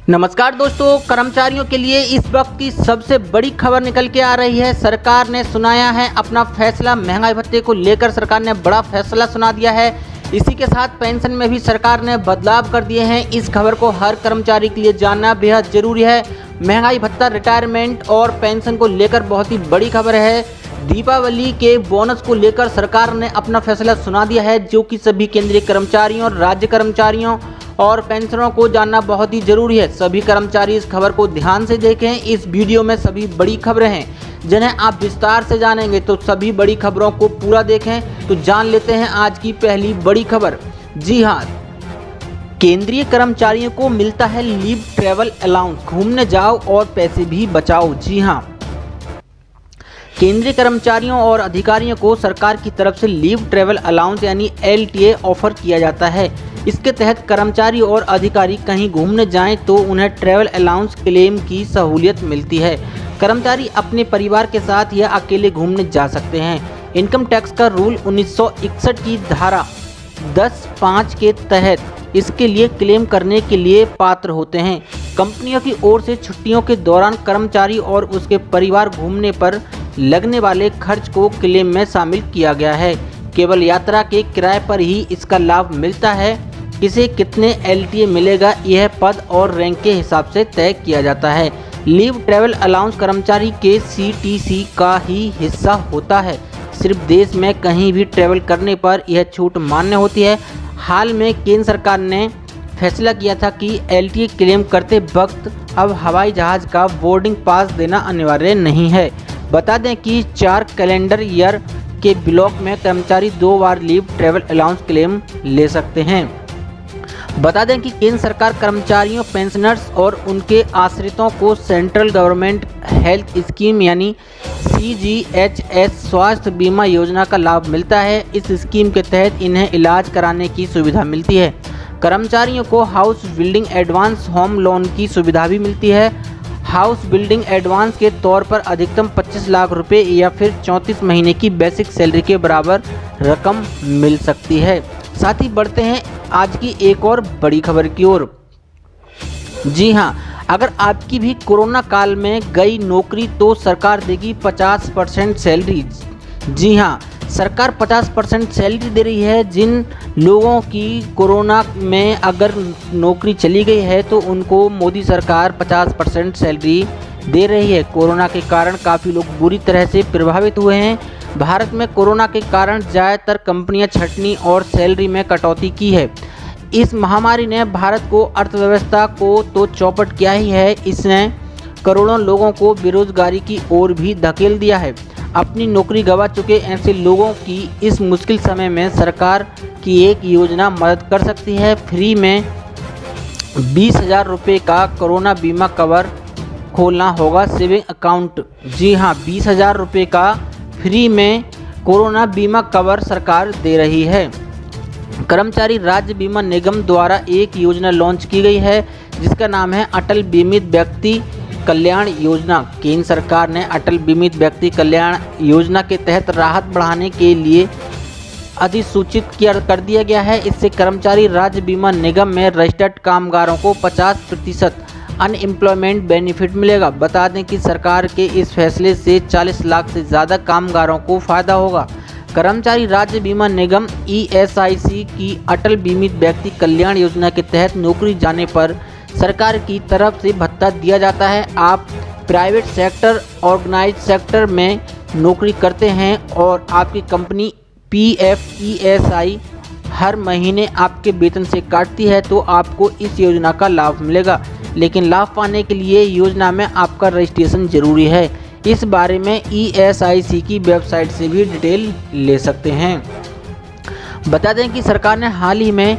नमस्कार दोस्तों, कर्मचारियों के लिए इस वक्त की सबसे बड़ी खबर निकल के आ रही है। सरकार ने सुनाया है अपना फैसला। महंगाई भत्ते को लेकर सरकार ने बड़ा फैसला सुना दिया है। इसी के साथ पेंशन में भी सरकार ने बदलाव कर दिए हैं। इस खबर को हर कर्मचारी के लिए जानना बेहद जरूरी है। महंगाई भत्ता, रिटायरमेंट और पेंशन को लेकर बहुत ही बड़ी खबर है। दीपावली के बोनस को लेकर सरकार ने अपना फैसला सुना दिया है, जो कि सभी केंद्रीय कर्मचारियों और राज्य कर्मचारियों और पेंशनरों को जानना बहुत ही जरूरी है। सभी कर्मचारी इस खबर को ध्यान से देखें। इस वीडियो में सभी बड़ी खबरें हैं जिन्हें आप विस्तार से जानेंगे, तो सभी बड़ी खबरों को पूरा देखें। तो जान लेते हैं आज की पहली बड़ी खबर। जी हाँ, केंद्रीय कर्मचारियों को मिलता है लीव ट्रैवल अलाउंस। घूमने जाओ और पैसे भी बचाओ। जी हाँ, केंद्रीय कर्मचारियों और अधिकारियों को सरकार की तरफ से लीव ट्रैवल अलाउंस यानी LTA ऑफर किया जाता है। इसके तहत कर्मचारी और अधिकारी कहीं घूमने जाएं तो उन्हें ट्रैवल अलाउंस क्लेम की सहूलियत मिलती है। कर्मचारी अपने परिवार के साथ या अकेले घूमने जा सकते हैं। इनकम टैक्स का रूल 1961 की धारा 10(5) के तहत इसके लिए क्लेम करने के लिए पात्र होते हैं। कंपनियों की ओर से छुट्टियों के दौरान कर्मचारी और उसके परिवार घूमने पर लगने वाले खर्च को क्लेम में शामिल किया गया है। केवल यात्रा के किराए पर ही इसका लाभ मिलता है। किसे कितने LTA मिलेगा, यह पद और रैंक के हिसाब से तय किया जाता है। लीव ट्रैवल अलाउंस कर्मचारी के CTC का ही हिस्सा होता है। सिर्फ देश में कहीं भी ट्रैवल करने पर यह छूट मान्य होती है। हाल में केंद्र सरकार ने फैसला किया था कि LTA क्लेम करते वक्त अब हवाई जहाज़ का बोर्डिंग पास देना अनिवार्य नहीं है। बता दें कि 4 कैलेंडर ईयर के ब्लॉक में कर्मचारी 2 बार लीव ट्रैवल अलाउंस क्लेम ले सकते हैं। बता दें कि केंद्र सरकार कर्मचारियों, पेंशनर्स और उनके आश्रितों को सेंट्रल गवर्नमेंट हेल्थ स्कीम यानी CGHS स्वास्थ्य बीमा योजना का लाभ मिलता है। इस स्कीम के तहत इन्हें इलाज कराने की सुविधा मिलती है। कर्मचारियों को house building advance home loan की सुविधा भी मिलती है। हाउस बिल्डिंग एडवांस के तौर पर अधिकतम 25 लाख रुपए या फिर 34 महीने की बेसिक सैलरी के बराबर रकम मिल सकती है। साथ ही बढ़ते हैं आज की एक और बड़ी खबर की ओर। जी हाँ, अगर आपकी भी कोरोना काल में गई नौकरी तो सरकार देगी 50% सैलरी। जी हाँ, सरकार 50% सैलरी दे रही है। जिन लोगों की कोरोना में अगर नौकरी चली गई है तो उनको मोदी सरकार 50% सैलरी दे रही है। कोरोना के कारण काफ़ी लोग बुरी तरह से प्रभावित हुए हैं। भारत में कोरोना के कारण ज़्यादातर कंपनियां छंटनी और सैलरी में कटौती की है। इस महामारी ने भारत को अर्थव्यवस्था को तो चौपट किया ही है, इसने करोड़ों लोगों को बेरोजगारी की ओर भी धकेल दिया है। अपनी नौकरी गंवा चुके ऐसे लोगों की इस मुश्किल समय में सरकार की एक योजना मदद कर सकती है। फ्री में 20,000 रुपये का कोरोना बीमा कवर खोलना होगा सेविंग अकाउंट। जी हाँ, 20,000 रुपये का फ्री में कोरोना बीमा कवर सरकार दे रही है। कर्मचारी राज्य बीमा निगम द्वारा एक योजना लॉन्च की गई है जिसका नाम है अटल बीमित व्यक्ति कल्याण योजना। केंद्र सरकार ने अटल बीमित व्यक्ति कल्याण योजना के तहत राहत बढ़ाने के लिए अधिसूचित कर दिया गया है। इससे कर्मचारी राज्य बीमा निगम में रजिस्टर्ड कामगारों को 50% अनएम्प्लॉयमेंट बेनिफिट मिलेगा। बता दें कि सरकार के इस फैसले से 40 लाख से ज़्यादा कामगारों को फायदा होगा। कर्मचारी राज्य बीमा निगम ESIC की अटल बीमित व्यक्ति कल्याण योजना के तहत नौकरी जाने पर सरकार की तरफ से भत्ता दिया जाता है। आप प्राइवेट सेक्टर, ऑर्गेनाइज्ड सेक्टर में नौकरी करते हैं और आपकी कंपनी PF ESI हर महीने आपके वेतन से काटती है तो आपको इस योजना का लाभ मिलेगा। लेकिन लाभ पाने के लिए योजना में आपका रजिस्ट्रेशन जरूरी है। इस बारे में ESIC की वेबसाइट से भी डिटेल ले सकते हैं। बता दें कि सरकार ने हाल ही में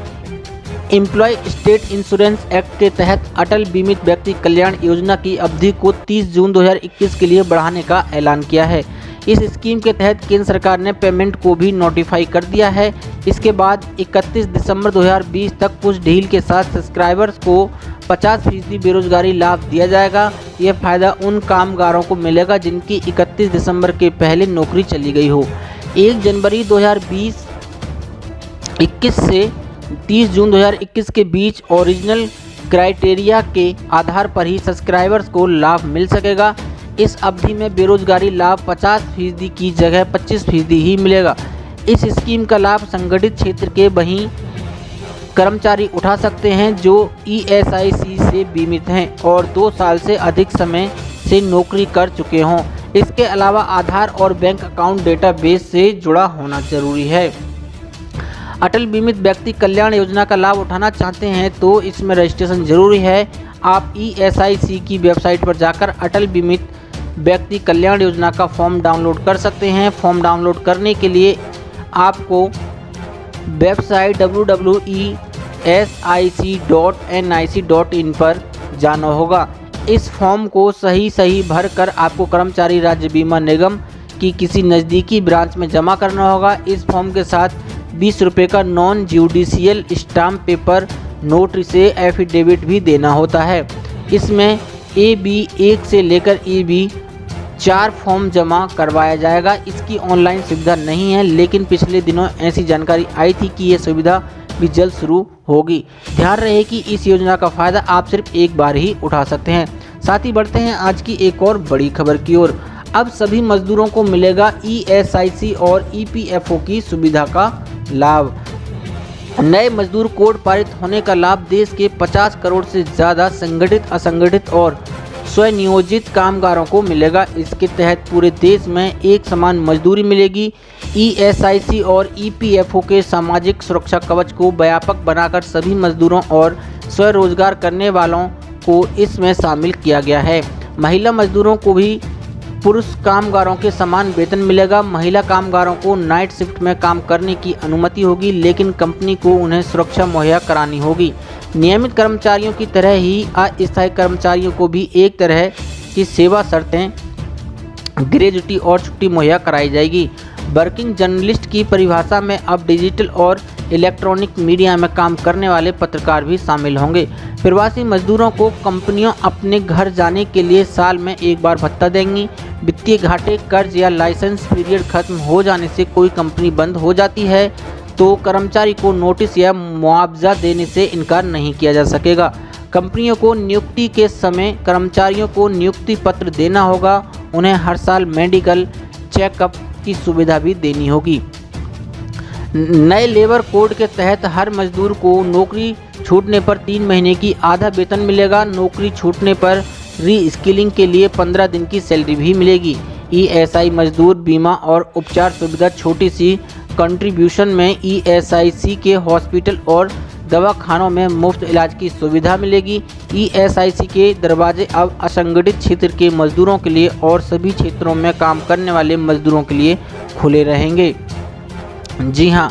एम्प्लॉय स्टेट इंश्योरेंस एक्ट के तहत अटल बीमित व्यक्ति कल्याण योजना की अवधि को 30 जून 2021 के लिए बढ़ाने का ऐलान किया है। इस स्कीम के तहत केंद्र सरकार ने पेमेंट को भी नोटिफाई कर दिया है। इसके बाद 31 दिसंबर 2020 तक कुछ ढील के साथ सब्सक्राइबर्स को 50% बेरोजगारी लाभ दिया जाएगा। यह फ़ायदा उन कामगारों को मिलेगा जिनकी 31 दिसंबर के पहले नौकरी चली गई हो। 1 जनवरी 2021 से 30 जून 2021 के बीच ओरिजिनल क्राइटेरिया के आधार पर ही सब्सक्राइबर्स को लाभ मिल सकेगा। इस अवधि में बेरोजगारी लाभ 50% की जगह 25% ही मिलेगा। इस स्कीम का लाभ संगठित क्षेत्र के वही कर्मचारी उठा सकते हैं जो ESIC से बीमित हैं और 2 साल से अधिक समय से नौकरी कर चुके हों। इसके अलावा आधार और बैंक अकाउंट डेटाबेस से जुड़ा होना जरूरी है। अटल बीमित व्यक्ति कल्याण योजना का लाभ उठाना चाहते हैं तो इसमें रजिस्ट्रेशन जरूरी है। आप ESIC की वेबसाइट पर जाकर अटल बीमित व्यक्ति कल्याण योजना का फॉर्म डाउनलोड कर सकते हैं। फॉर्म डाउनलोड करने के लिए आपको वेबसाइट www.esic.nic.in पर जाना होगा। इस फॉर्म को सही भरकर आपको कर्मचारी राज्य बीमा निगम की किसी नज़दीकी ब्रांच में जमा करना होगा। इस फॉर्म के साथ 20 रुपये का non judicial stamp paper notary से एफिडेविट भी देना होता है। इसमें AB1 से लेकर AB4 फॉर्म जमा करवाया जाएगा। इसकी ऑनलाइन सुविधा नहीं है, लेकिन पिछले दिनों ऐसी जानकारी आई थी कि ये सुविधा भी जल्द शुरू होगी। ध्यान रहे कि इस योजना का फ़ायदा आप सिर्फ एक बार ही उठा सकते हैं। साथ ही बढ़ते हैं आज की एक और बड़ी खबर की ओर। अब सभी मजदूरों को मिलेगा ESIC और EPFO की सुविधा का लाभ। नए मजदूर कोड पारित होने का लाभ देश के 50 करोड़ से ज़्यादा संगठित, असंगठित और स्वनियोजित कामगारों को मिलेगा। इसके तहत पूरे देश में एक समान मजदूरी मिलेगी। ESIC और EPFO के सामाजिक सुरक्षा कवच को व्यापक बनाकर सभी मजदूरों और स्वरोजगार करने वालों को इसमें शामिल किया गया है। महिला मजदूरों को भी पुरुष कामगारों के समान वेतन मिलेगा। महिला कामगारों को नाइट शिफ्ट में काम करने की अनुमति होगी, लेकिन कंपनी को उन्हें सुरक्षा मुहैया करानी होगी। नियमित कर्मचारियों की तरह ही अस्थायी कर्मचारियों को भी एक तरह की सेवा शर्तें, ग्रेजुटी और छुट्टी मुहैया कराई जाएगी। वर्किंग जर्नलिस्ट की परिभाषा में अब डिजिटल और इलेक्ट्रॉनिक मीडिया में काम करने वाले पत्रकार भी शामिल होंगे। प्रवासी मजदूरों को कंपनियां अपने घर जाने के लिए साल में एक बार भत्ता देंगी। वित्तीय घाटे, कर्ज या लाइसेंस पीरियड खत्म हो जाने से कोई कंपनी बंद हो जाती है तो कर्मचारी को नोटिस या मुआवजा देने से इनकार नहीं किया जा सकेगा। कंपनियों को नियुक्ति के समय कर्मचारियों को नियुक्ति पत्र देना होगा। उन्हें हर साल मेडिकल चेकअप की सुविधा भी देनी होगी। नए लेबर कोड के तहत हर मजदूर को नौकरी छूटने पर 3 महीने की आधा वेतन मिलेगा। नौकरी छूटने पर री-स्किलिंग के लिए 15 दिन की सैलरी भी मिलेगी। ESI मजदूर बीमा और उपचार सुविधा छोटी सी कंट्रीब्यूशन में ESIC के हॉस्पिटल और दवाखानों में मुफ्त इलाज की सुविधा मिलेगी। ESIC के दरवाजे अब असंगठित क्षेत्र के मजदूरों के लिए और सभी क्षेत्रों में काम करने वाले मजदूरों के लिए खुले रहेंगे। जी हाँ,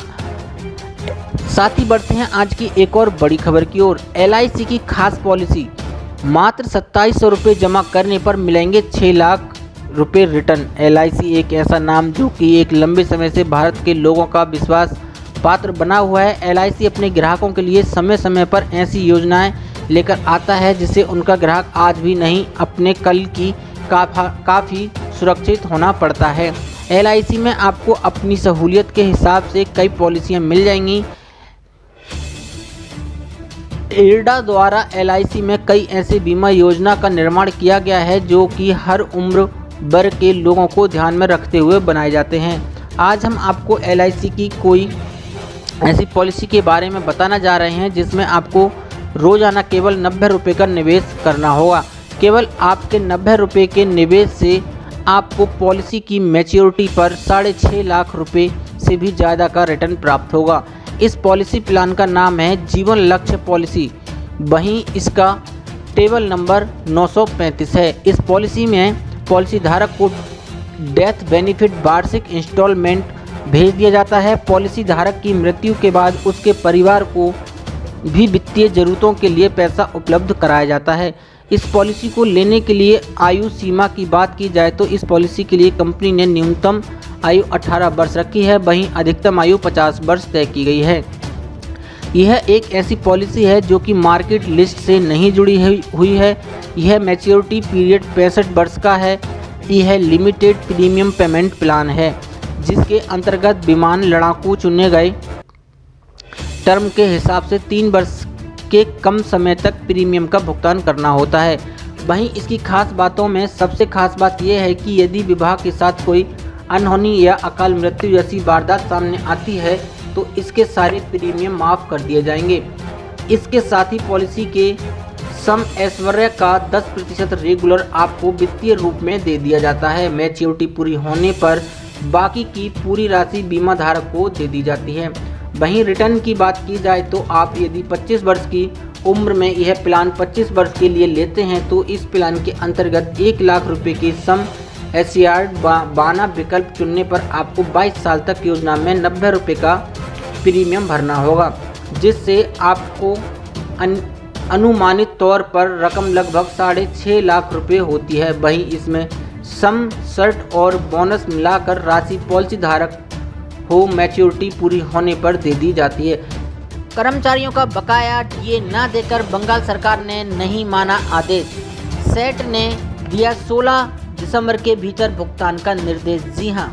साथ ही बढ़ते हैं आज की एक और बड़ी खबर की ओर। LIC की खास पॉलिसी, मात्र 2700 रुपये जमा करने पर मिलेंगे 6 लाख रुपये रिटर्न। LIC एक ऐसा नाम जो कि एक लंबे समय से भारत के लोगों का विश्वास पात्र बना हुआ है। LIC अपने ग्राहकों के लिए समय समय पर ऐसी योजनाएं लेकर आता है जिससे उनका ग्राहक आज भी नहीं, अपने कल की काफ़ी सुरक्षित होना पड़ता है। LIC में आपको अपनी सहूलियत के हिसाब से कई पॉलिसियां मिल जाएंगी। IRDA द्वारा LIC में कई ऐसे बीमा योजना का निर्माण किया गया है जो कि हर उम्र वर्ग के लोगों को ध्यान में रखते हुए बनाए जाते हैं। आज हम आपको LIC की कोई ऐसी पॉलिसी के बारे में बताना जा रहे हैं जिसमें आपको रोजाना केवल 90 रुपये का निवेश करना होगा। केवल आपके 90 रुपये के निवेश से आपको पॉलिसी की मैच्योरिटी पर 6.5 लाख रुपए से भी ज़्यादा का रिटर्न प्राप्त होगा। इस पॉलिसी प्लान का नाम है जीवन लक्ष्य पॉलिसी। वहीं इसका टेबल नंबर 935 है। इस पॉलिसी में पॉलिसी धारक को डेथ बेनिफिट वार्षिक इंस्टॉलमेंट भेज दिया जाता है। पॉलिसी धारक की मृत्यु के बाद उसके परिवार को भी वित्तीय ज़रूरतों के लिए पैसा उपलब्ध कराया जाता है। इस पॉलिसी को लेने के लिए आयु सीमा की बात की जाए तो इस पॉलिसी के लिए कंपनी ने न्यूनतम आयु 18 वर्ष रखी है, वहीं अधिकतम आयु 50 वर्ष तय की गई है। यह एक ऐसी पॉलिसी है जो कि मार्केट लिस्ट से नहीं जुड़ी हुई है। यह मैच्योरिटी पीरियड 65 वर्ष का है। यह लिमिटेड प्रीमियम पेमेंट प्लान है जिसके अंतर्गत विमान लड़ाकू चुने गए टर्म के हिसाब से 3 वर्ष के कम समय तक प्रीमियम का भुगतान करना होता है। वहीं इसकी खास बातों में सबसे खास बात यह है कि यदि विवाह के साथ कोई अनहोनी या अकाल मृत्यु जैसी वारदात सामने आती है तो इसके सारे प्रीमियम माफ़ कर दिए जाएंगे। इसके साथ ही पॉलिसी के सम ऐश्वर्य का 10% रेगुलर आपको वित्तीय रूप में दे दिया जाता है। मैच्योरिटी पूरी होने पर बाकी की पूरी राशि बीमा धारक को दे दी जाती है। वहीं रिटर्न की बात की जाए तो आप यदि 25 वर्ष की उम्र में यह प्लान 25 वर्ष के लिए लेते हैं तो इस प्लान के अंतर्गत 1 लाख रुपए की सम एश्योर्ड बाना विकल्प चुनने पर आपको 22 साल तक योजना में 90 रुपये का प्रीमियम भरना होगा, जिससे आपको अनुमानित तौर पर रकम लगभग 6.5 लाख रुपए होती है। वहीं इसमें सम शर्ट और बोनस मिलाकर राशि पॉलिसी धारक हो मैच्योरिटी पूरी होने पर दे दी जाती है। कर्मचारियों का बकाया डीए न देकर बंगाल सरकार ने नहीं माना आदेश। सेट ने दिया 16 दिसंबर के भीतर भुगतान का निर्देश। जी हां,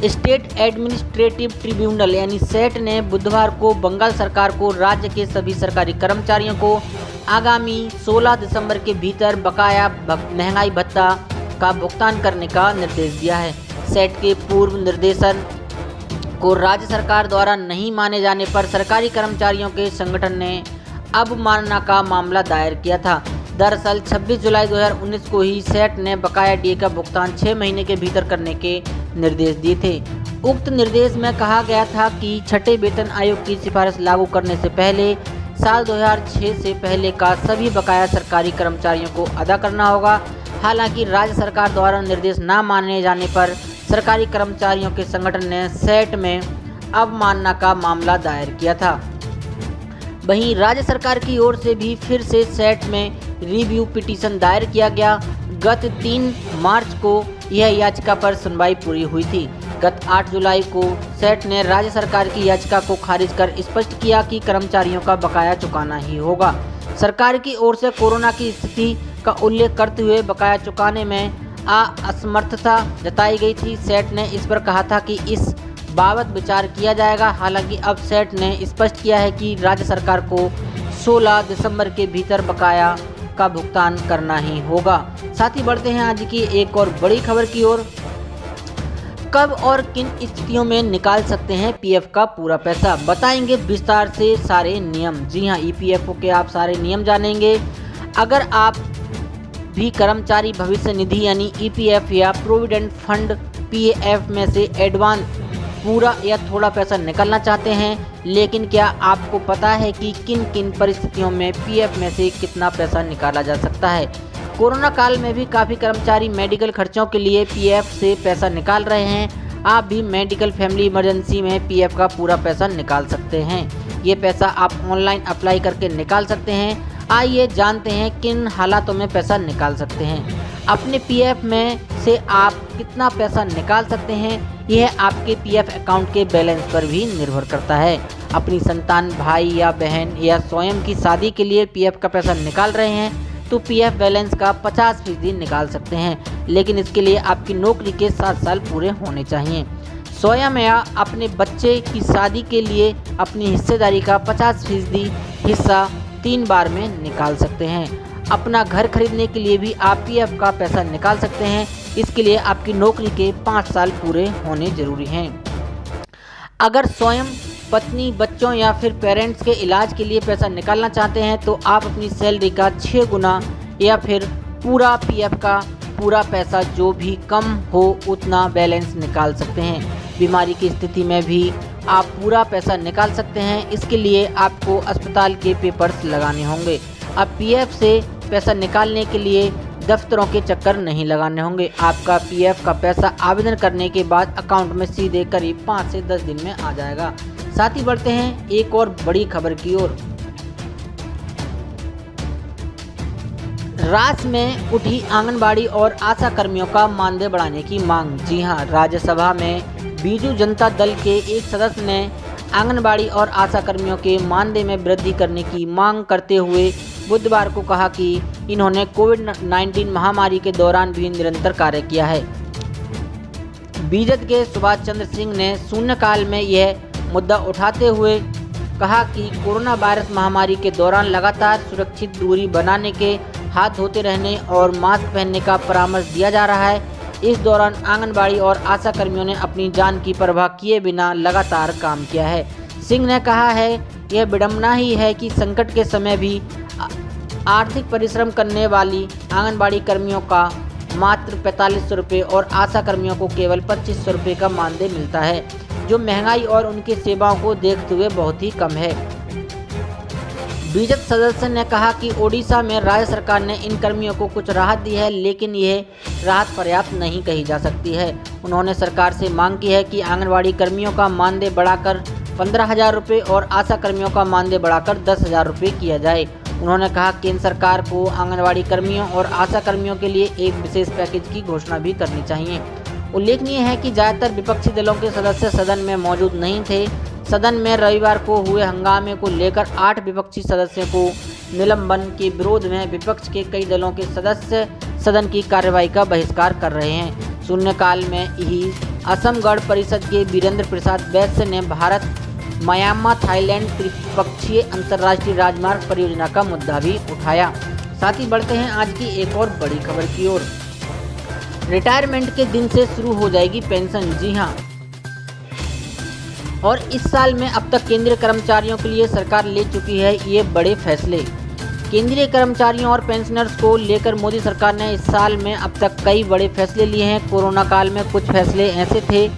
स्टेट एडमिनिस्ट्रेटिव ट्रिब्यूनल यानी सेट ने बुधवार को बंगाल सरकार को राज्य के सभी सरकारी कर्मचारियों को आगामी 16 दिसंबर के भीतर बकाया महंगाई भत्ता का भुगतान करने का निर्देश दिया है। सेट के पूर्व निर्देशन को राज्य सरकार द्वारा नहीं माने जाने पर सरकारी कर्मचारियों के संगठन ने अवमानना का मामला दायर किया था। दरअसल 26 जुलाई 2019 को ही सेट ने बकाया डीए का भुगतान 6 महीने के भीतर करने के निर्देश दिए थे। उक्त निर्देश में कहा गया था कि छठे वेतन आयोग की सिफारिश लागू करने से पहले साल 2006 से पहले का सभी बकाया सरकारी कर्मचारियों को अदा करना होगा। हालांकि राज्य सरकार द्वारा निर्देश न माने जाने पर सरकारी कर्मचारियों के संगठन ने सेट में अवमानना का मामला दायर किया था। वहीं राज्य सरकार की ओर से भी फिर से सेट में रिव्यू पिटीशन दायर किया गया। गत 3 मार्च को यह याचिका पर सुनवाई पूरी हुई थी। गत 8 जुलाई को सेट ने राज्य सरकार की याचिका को खारिज कर स्पष्ट किया कि कर्मचारियों का बकाया चुकाना ही होगा। सरकार की ओर से कोरोना की स्थिति का उल्लेख करते हुए बकाया चुकाने में असमर्थता जताई गई थी। सेट ने इस पर कहा था कि इस बाबत विचार किया जाएगा। हालांकि अब सेट ने स्पष्ट किया है कि राज्य सरकार को 16 दिसंबर के भीतर बकाया का भुगतान करना ही होगा। साथ ही बढ़ते हैं आज की एक और बड़ी खबर की ओर। कब और किन स्थितियों में निकाल सकते हैं पीएफ का पूरा पैसा, बताएंगे विस्तार से सारे नियम। जी हां, ईपीएफओ के आप सारे नियम जानेंगे। अगर आप भी कर्मचारी भविष्य निधि यानी ईपीएफ या प्रोविडेंट फंड पीएफ में से एडवांस पूरा या थोड़ा पैसा निकालना चाहते हैं, लेकिन क्या आपको पता है कि किन किन परिस्थितियों में पीएफ में से कितना पैसा निकाला जा सकता है। कोरोना काल में भी काफ़ी कर्मचारी मेडिकल खर्चों के लिए पीएफ से पैसा निकाल रहे हैं। आप भी मेडिकल फैमिली इमरजेंसी में पीएफ का पूरा पैसा निकाल सकते हैं। ये पैसा आप ऑनलाइन अप्लाई करके निकाल सकते हैं। आइए जानते हैं किन हालातों में पैसा निकाल सकते हैं। अपने पीएफ में से आप कितना पैसा निकाल सकते हैं, यह आपके पीएफ अकाउंट के बैलेंस पर भी निर्भर करता है। अपनी संतान, भाई या बहन या स्वयं की शादी के लिए पीएफ का पैसा निकाल रहे हैं तो पीएफ बैलेंस का 50% निकाल सकते हैं, लेकिन इसके लिए आपकी नौकरी के 7 साल पूरे होने चाहिए। स्वयं या अपने बच्चे की शादी के लिए अपनी हिस्सेदारी का 50% हिस्सा 3 बार में निकाल सकते हैं। अपना घर खरीदने के लिए भी आप पीएफ का पैसा निकाल सकते हैं। इसके लिए आपकी नौकरी के 5 साल पूरे होने जरूरी हैं। अगर स्वयं, पत्नी, बच्चों या फिर पेरेंट्स के इलाज के लिए पैसा निकालना चाहते हैं तो आप अपनी सैलरी का 6 गुना या फिर पूरा पीएफ का पूरा पैसा जो भी कम हो उतना बैलेंस निकाल सकते हैं। बीमारी की स्थिति में भी आप पूरा पैसा निकाल सकते हैं। इसके लिए आपको अस्पताल के पेपर्स लगाने होंगे। अब पीएफ से पैसा निकालने के लिए दफ्तरों के चक्कर नहीं लगाने होंगे। आपका पीएफ का पैसा आवेदन करने के बाद अकाउंट में सीधे करीब 5 से 10 दिन में आ जाएगा। साथ ही बढ़ते हैं एक और बड़ी खबर की ओर। राज्य में उठी आंगनबाड़ी और आशा कर्मियों का मानदेय बढ़ाने की मांग। जी हां, राज्यसभा में बीजू जनता दल के एक सदस्य ने आंगनबाड़ी और आशा कर्मियों के मानदेय में वृद्धि करने की मांग करते हुए बुधवार को कहा कि इन्होंने कोविड-19 महामारी के दौरान भी निरंतर कार्य किया है। बीजेपी के सुभाष चंद्र सिंह ने शून्यकाल में यह मुद्दा उठाते हुए कहा कि कोरोना वायरस महामारी के दौरान लगातार सुरक्षित दूरी बनाने के, हाथ धोते रहने और मास्क पहनने का परामर्श दिया जा रहा है। इस दौरान आंगनबाड़ी और आशा कर्मियों ने अपनी जान की परवाह किए बिना लगातार काम किया है। सिंह ने कहा है, यह विडंबना ही है कि संकट के समय भी आर्थिक परिश्रम करने वाली आंगनबाड़ी कर्मियों का मात्र 4500 रुपये और आशा कर्मियों को केवल 2500 रुपये का मानदेय मिलता है, जो महंगाई और उनकी सेवाओं को देखते हुए बहुत ही कम है। बीजेपी सदस्य ने कहा कि ओडिशा में राज्य सरकार ने इन कर्मियों को कुछ राहत दी है, लेकिन यह राहत पर्याप्त नहीं कही जा सकती है। उन्होंने सरकार से मांग की है कि आंगनबाड़ी कर्मियों का मानदेय बढ़ाकर 15,000 रुपये और आशा कर्मियों का मानदेय बढ़ाकर 10,000 रुपये किया जाए। उन्होंने कहा केंद्र सरकार को आंगनबाड़ी कर्मियों और आशा कर्मियों के लिए एक विशेष पैकेज की घोषणा भी करनी चाहिए। उल्लेखनीय है कि ज़्यादातर विपक्षी दलों के सदस्य सदन में मौजूद नहीं थे। सदन में रविवार को हुए हंगामे को लेकर 8 विपक्षी सदस्यों को निलंबन के विरोध में विपक्ष के कई दलों के सदस्य सदन की कार्यवाही का बहिष्कार कर रहे हैं। शून्यकाल में ही असम गण परिषद के वीरेंद्र प्रसाद वैश्य ने भारत म्यांमार थाईलैंड त्रिपक्षीय अंतर्राष्ट्रीय राजमार्ग परियोजना का मुद्दा भी उठाया। साथ ही बढ़ते हैं आज की एक और बड़ी खबर की ओर। रिटायरमेंट के दिन से शुरू हो जाएगी पेंशन। जी हां, और इस साल में अब तक केंद्रीय कर्मचारियों के लिए सरकार ले चुकी है ये बड़े फैसले। केंद्रीय कर्मचारियों और पेंशनर्स को लेकर मोदी सरकार ने इस साल में अब तक कई बड़े फैसले लिए हैं। कोरोना काल में कुछ फैसले ऐसे थे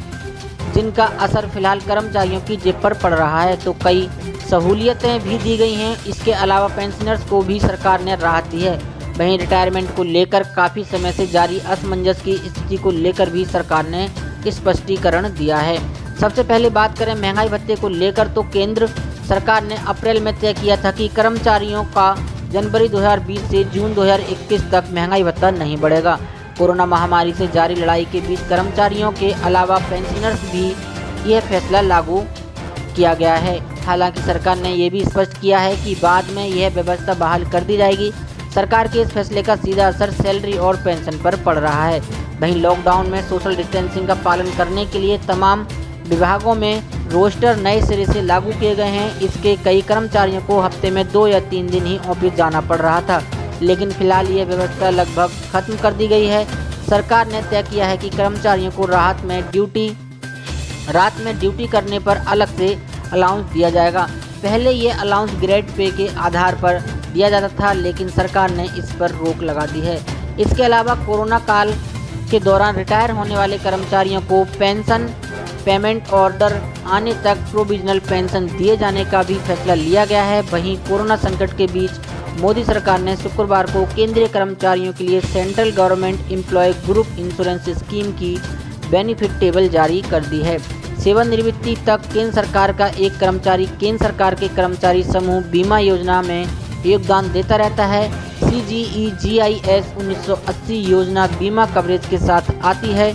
जिनका असर फिलहाल कर्मचारियों की जेब पर पड़ रहा है, तो कई सहूलियतें भी दी गई हैं। इसके अलावा पेंशनर्स को भी सरकार ने राहत दी है। वहीं रिटायरमेंट को लेकर काफ़ी समय से जारी असमंजस की स्थिति को लेकर भी सरकार ने स्पष्टीकरण दिया है। सबसे पहले बात करें महंगाई भत्ते को लेकर, तो केंद्र सरकार ने अप्रैल में तय किया था कि कर्मचारियों का जनवरी 2020 से जून 2021 तक महंगाई भत्ता नहीं बढ़ेगा। कोरोना महामारी से जारी लड़ाई के बीच कर्मचारियों के अलावा पेंशनर्स भी यह फैसला लागू किया गया है। हालांकि सरकार ने यह भी स्पष्ट किया है कि बाद में यह व्यवस्था बहाल कर दी जाएगी। सरकार के इस फैसले का सीधा असर सैलरी और पेंशन पर पड़ रहा है। वहीं लॉकडाउन में सोशल डिस्टेंसिंग का पालन करने के लिए तमाम विभागों में रोस्टर नए सिरे से लागू किए गए हैं। इसके कई कर्मचारियों को हफ्ते में 2 या 3 दिन ही ऑफिस जाना पड़ रहा था, लेकिन फिलहाल ये व्यवस्था लगभग खत्म कर दी गई है। सरकार ने तय किया है कि कर्मचारियों को रात में ड्यूटी करने पर अलग से अलाउंस दिया जाएगा। पहले ये अलाउंस ग्रेड पे के आधार पर दिया जाता था, लेकिन सरकार ने इस पर रोक लगा दी है। इसके अलावा कोरोना काल के दौरान रिटायर होने वाले कर्मचारियों को पेंशन पेमेंट ऑर्डर आने तक प्रोविजनल पेंशन दिए जाने का भी फैसला लिया गया है। वहीं कोरोना संकट के बीच मोदी सरकार ने शुक्रवार को केंद्रीय कर्मचारियों के लिए central government employee group insurance scheme की बेनिफिट टेबल जारी कर दी है। सेवानिवृत्ति तक केंद्र सरकार का एक कर्मचारी केंद्र सरकार के कर्मचारी समूह बीमा योजना में योगदान देता रहता है। CGEGIS 1980 योजना बीमा कवरेज के साथ आती है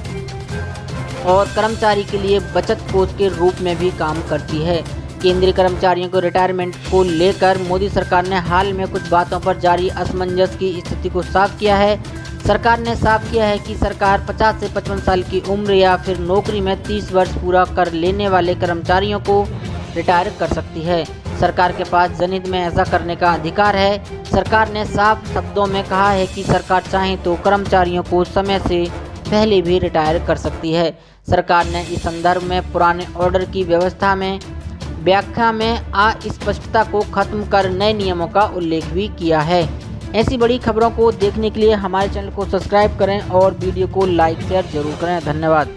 और कर्मचारी के लिए बचत कोष के रूप में भी काम करती है। केंद्रीय कर्मचारियों को रिटायरमेंट को लेकर मोदी सरकार ने हाल में कुछ बातों पर जारी असमंजस की स्थिति को साफ किया है। सरकार ने साफ किया है कि सरकार 50 से 55 साल की उम्र या फिर नौकरी में 30 वर्ष पूरा कर लेने वाले कर्मचारियों को रिटायर कर सकती है। सरकार के पास जनहित में ऐसा करने का अधिकार है। सरकार ने साफ शब्दों में कहा है कि सरकार चाहे तो कर्मचारियों को समय से पहले भी रिटायर कर सकती है। सरकार ने इस संदर्भ में पुराने ऑर्डर की व्याख्या में अस्पष्टता को खत्म कर नए नियमों का उल्लेख भी किया है। ऐसी बड़ी खबरों को देखने के लिए हमारे चैनल को सब्सक्राइब करें और वीडियो को लाइक शेयर जरूर करें। धन्यवाद।